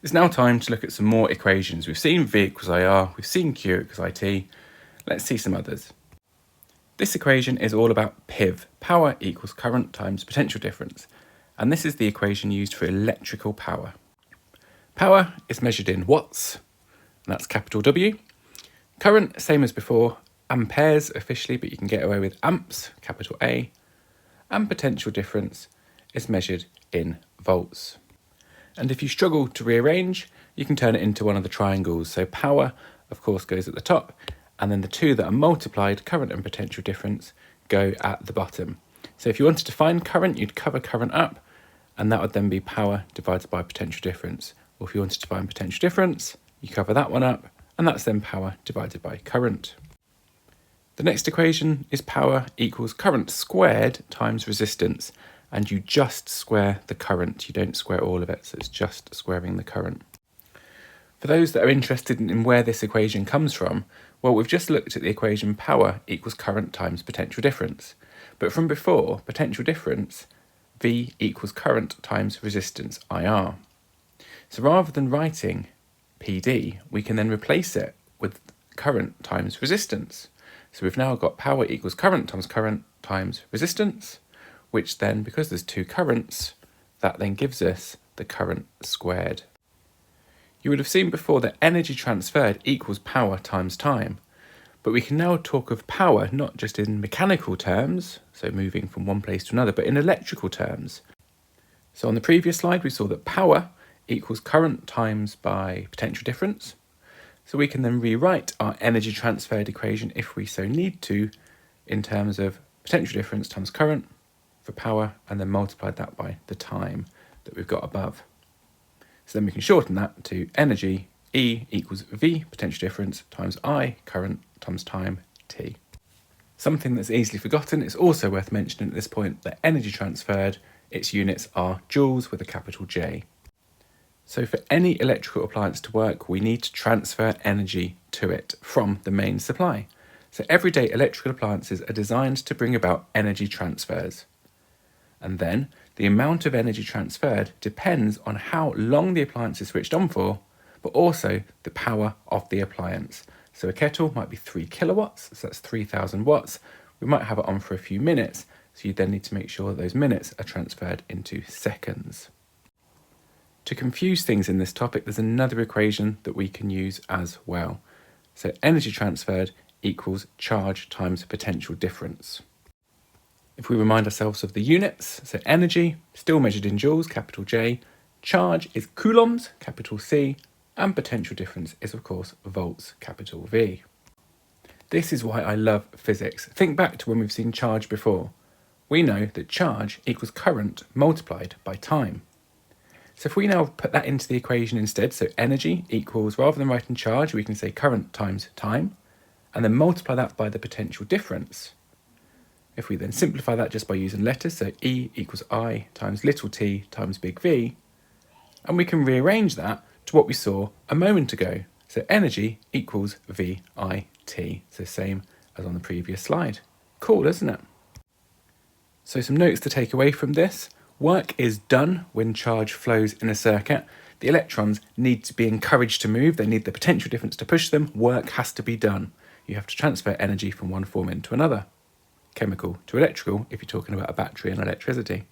It's now time to look at some more equations. We've seen V equals IR, we've seen Q equals IT. Let's see some others. This equation is all about PIV, power equals current times potential difference. And this is the equation used for electrical power. Power is measured in watts, and that's capital W. Current, same as before, amperes officially, but you can get away with amps, capital A. And potential difference is measured in volts. And if you struggle to rearrange, you can turn it into one of the triangles. So power, of course, goes at the top, and then the two that are multiplied, current and potential difference, go at the bottom. So if you wanted to find current, you'd cover current up, and that would then be power divided by potential difference. Or if you wanted to find potential difference, you cover that one up, and that's then power divided by current. The next equation is power equals current squared times resistance, and you just square the current. You don't square all of it, so it's just squaring the current. For those that are interested in where this equation comes from, well, we've just looked at the equation power equals current times potential difference. But from before, potential difference, V equals current times resistance, IR. So rather than writing PD, we can then replace it with current times resistance. So we've now got power equals current times resistance, which then, because there's two currents, that then gives us the current squared. You would have seen before that energy transferred equals power times time, but we can now talk of power not just in mechanical terms, so moving from one place to another, but in electrical terms. So on the previous slide, we saw that power equals current times by potential difference. So we can then rewrite our energy transferred equation, if we so need to, in terms of potential difference times current for power, and then multiply that by the time that we've got above. So then we can shorten that to energy, E equals V, potential difference, times I, current, times time, T. Something that's easily forgotten, it's also worth mentioning at this point that energy transferred, its units are joules with a capital J. So for any electrical appliance to work, we need to transfer energy to it from the main supply. So everyday electrical appliances are designed to bring about energy transfers. And then the amount of energy transferred depends on how long the appliance is switched on for, but also the power of the appliance. So a kettle might be 3 kilowatts, so that's 3,000 watts. We might have it on for a few minutes, so you then need to make sure that those minutes are transferred into seconds. To confuse things in this topic, there's another equation that we can use as well. So energy transferred equals charge times potential difference. If we remind ourselves of the units, so energy, still measured in joules, capital J, charge is coulombs, capital C, and potential difference is, of course, volts, capital V. This is why I love physics. Think back to when we've seen charge before. We know that charge equals current multiplied by time. So if we now put that into the equation instead, so energy equals, rather than writing charge, we can say current times time, and then multiply that by the potential difference. If we then simplify that just by using letters, so E equals I times little t times big V, and we can rearrange that to what we saw a moment ago. So energy equals VIT, so same as on the previous slide. Cool, isn't it? So some notes to take away from this. Work is done when charge flows in a circuit. The electrons need to be encouraged to move. They need the potential difference to push them. Work has to be done. You have to transfer energy from one form into another. Chemical to electrical if you're talking about a battery and electricity.